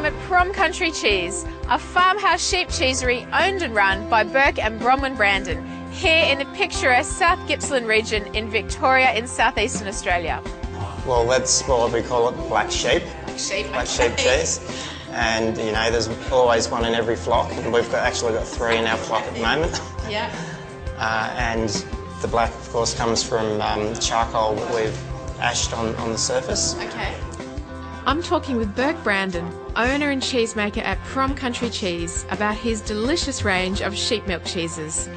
I'm at Prom Country Cheese, a farmhouse sheep cheesery owned and run by Burke and Bromwell Brandon, here in the picturesque South Gippsland region in Victoria in southeastern Australia. Well, that's what we call it, black sheep. Black sheep cheese. And you know, there's always one in every flock. We've actually got 3 in our flock at the moment. Yeah. And the black, of course, comes from charcoal that we've ashed on the surface. Okay. I'm talking with Burke Brandon, owner and cheesemaker at Prom Country Cheese, about his delicious range of sheep milk cheeses.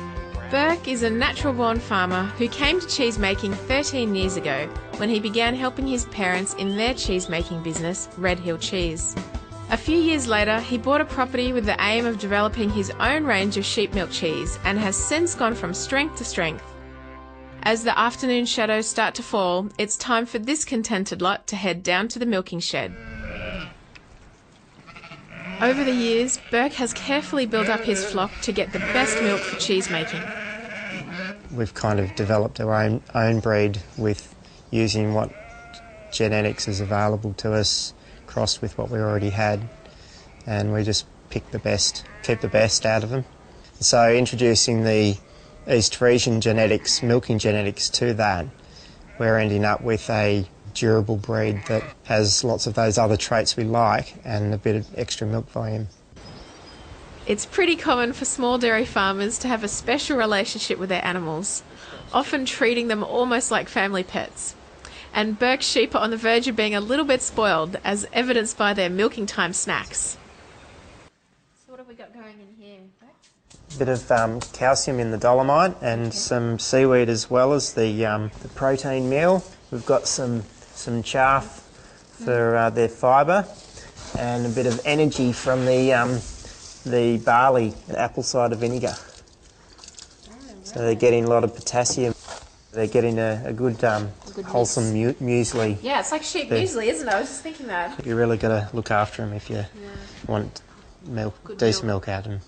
Burke is a natural-born farmer who came to cheesemaking 13 years ago when he began helping his parents in their cheesemaking business, Red Hill Cheese. A few years later, he bought a property with the aim of developing his own range of sheep milk cheese and has since gone from strength to strength. As the afternoon shadows start to fall, it's time for this contented lot to head down to the milking shed. Over the years, Burke has carefully built up his flock to get the best milk for cheese making. We've kind of developed our own breed with using what genetics is available to us, crossed with what we already had, and we just pick the best, keep the best out of them. So introducing the East Frisian genetics, milking genetics to that, we're ending up with a durable breed that has lots of those other traits we like and a bit of extra milk volume. It's pretty common for small dairy farmers to have a special relationship with their animals, often treating them almost like family pets. And Burke's sheep are on the verge of being a little bit spoiled, as evidenced by their milking time snacks. So what have we got going in here, Burke? A bit of calcium in the dolomite and some seaweed as well as the protein meal. We've got some chaff for their fibre and a bit of energy from the barley and apple cider vinegar. So they're getting a lot of potassium. They're getting a good wholesome muesli. Yeah, it's like sheep muesli, isn't it? I was just thinking that. You really got to look after them if you want decent milk out of them.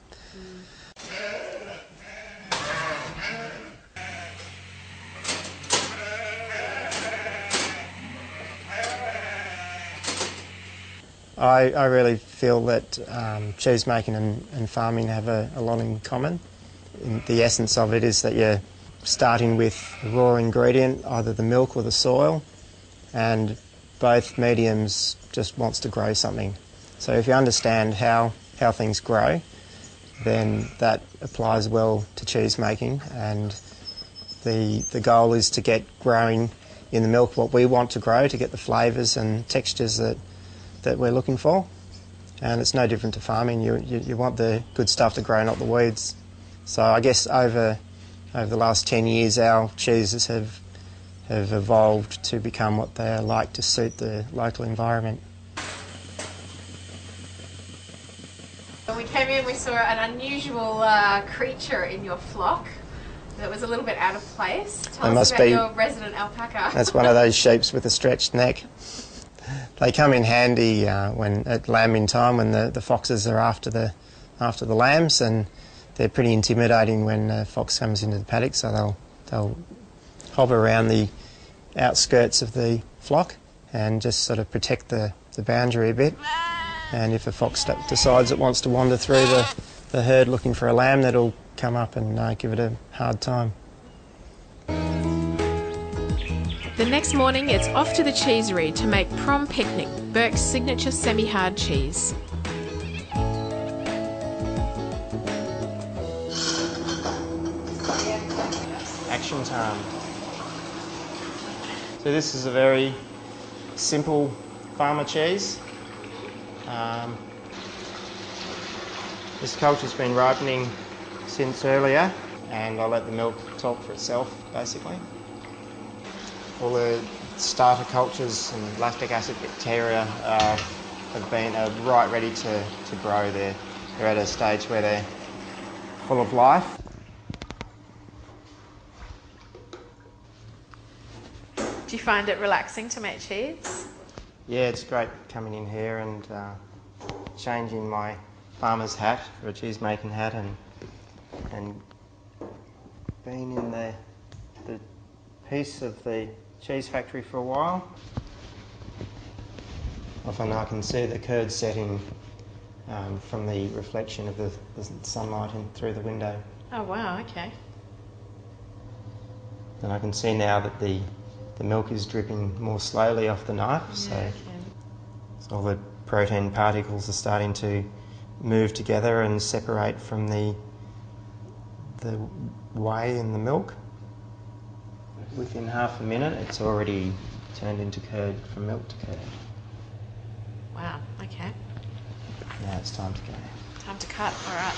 I really feel that cheese making and farming have a lot in common. The essence of it is that you're starting with a raw ingredient, either the milk or the soil, and both mediums just wants to grow something. So if you understand how things grow, then that applies well to cheese making, and the goal is to get growing in the milk what we want to grow, to get the flavours and textures that we're looking for. And it's no different to farming. You want the good stuff to grow, not the weeds. So I guess over the last 10 years our cheeses have evolved to become what they are like to suit the local environment. When we came in, we saw an unusual creature in your flock that was a little bit out of place. Tell us about your resident alpaca. That's one of those sheeps with a stretched neck. They come in handy when at lambing time, when the foxes are after the lambs, and they're pretty intimidating when a fox comes into the paddock. So they'll hover around the outskirts of the flock and just sort of protect the boundary a bit. And if a fox decides it wants to wander through the herd looking for a lamb, that'll come up and give it a hard time. The next morning, it's off to the cheesery to make Prom Picnic, Burke's signature semi-hard cheese. Action time. So this is a very simple farmer cheese. This culture's been ripening since earlier, and I'll let the milk talk for itself, basically. All the starter cultures and lactic acid bacteria are right ready to grow. They're at a stage where they're full of life. Do you find it relaxing to make cheese? Yeah, it's great coming in here and changing my farmer's hat for a cheese making hat and being in the piece of the cheese factory for a while. Often I can see the curd setting from the reflection of the sunlight in through the window. Oh wow, okay. And I can see now that the milk is dripping more slowly off the knife, so all the protein particles are starting to move together and separate from the whey in the milk. Within half a minute, it's already turned into curd, from milk to curd. Wow, okay. Now it's time to go. Time to cut, all right.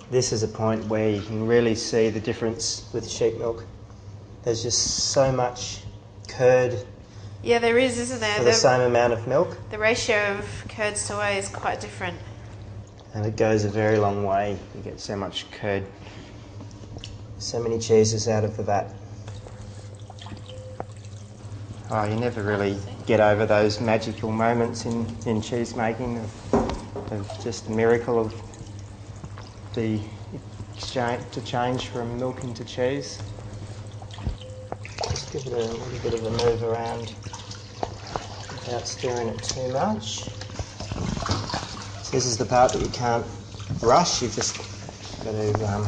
This is a point where you can really see the difference with sheep milk. There's just so much curd Yeah, there is, isn't there? for the same amount of milk. The ratio of curds to whey is quite different. And it goes a very long way. You get so much curd, so many cheeses out of the vat. Oh, you never really get over those magical moments in cheese making of just the miracle of the exchange to change from milk into cheese. Just give it a little bit of a move around without stirring it too much. So this is the part that you can't rush. You've just got to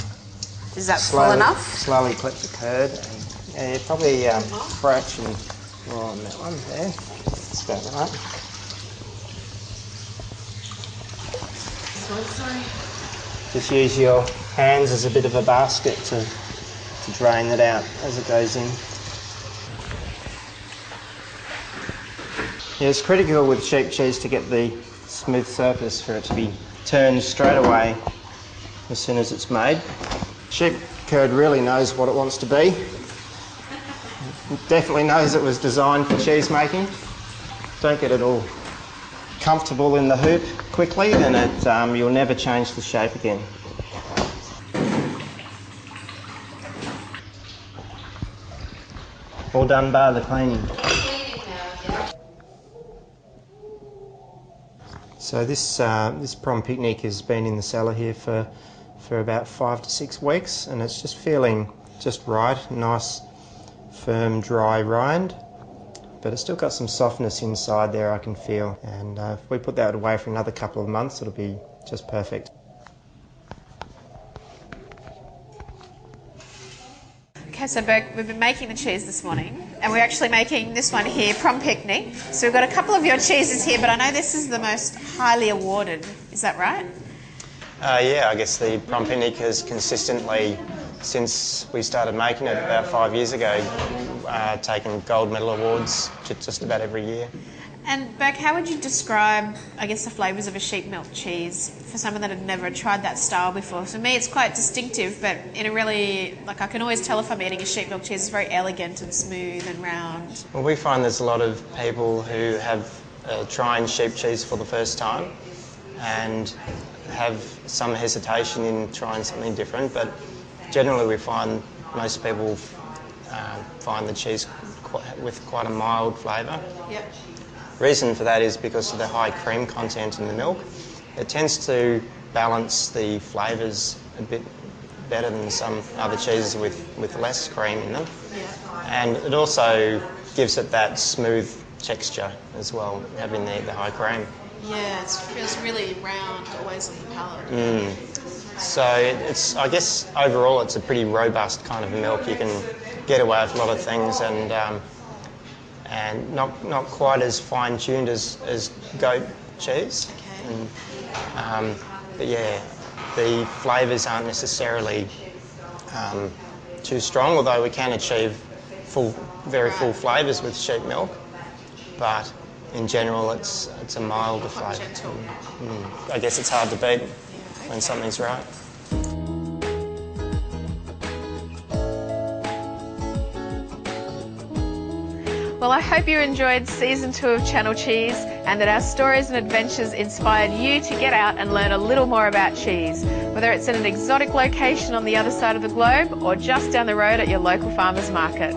Is that full enough? slowly clip the curd. And probably fraction more on that one there. That's about right. Sorry. Just use your hands as a bit of a basket to drain it out as it goes in. Yeah, it's critical with sheep cheese to get the smooth surface for it to be turned straight away as soon as it's made. Sheep curd really knows what it wants to be. It definitely knows it was designed for cheese making. Don't get it all comfortable in the hoop quickly, then you'll never change the shape again. All done bar the cleaning. So this prom picnic has been in the cellar here for about 5 to 6 weeks, and it's just feeling just right, nice, firm, dry rind, but it's still got some softness inside there I can feel, and if we put that away for another couple of months it'll be just perfect. Okay, so Berg, we've been making the cheese this morning, and we're actually making this one here, Prom Picnic. So we've got a couple of your cheeses here, but I know this is the most highly awarded. Is that right? Yeah, I guess the Prom Picnic has consistently, since we started making it about 5 years ago, taken gold medal awards just about every year. And Berg, how would you describe, I guess, the flavours of a sheep milk cheese for someone that had never tried that style before? For me, it's quite distinctive, but in a really, like, I can always tell if I'm eating a sheep milk cheese. It's very elegant and smooth and round. Well, we find there's a lot of people who have trying sheep cheese for the first time and have some hesitation in trying something different, but generally we find most people find the cheese with quite a mild flavour. Yep. Reason for that is because of the high cream content in the milk. It tends to balance the flavours a bit better than some other cheeses with less cream in them. Yeah. And it also gives it that smooth texture as well, having the high cream. Yeah, it feels really round, always on the palate. So it's, I guess overall it's a pretty robust kind of milk. You can get away with a lot of things and not quite as fine-tuned as goat cheese. Okay. But yeah, the flavours aren't necessarily too strong, although we can achieve very full flavours with sheep milk. But in general, it's a milder flavour. I guess it's hard to beat when something's right. Well, I hope you enjoyed Season 2 of Channel Cheese and that our stories and adventures inspired you to get out and learn a little more about cheese, whether it's in an exotic location on the other side of the globe or just down the road at your local farmer's market.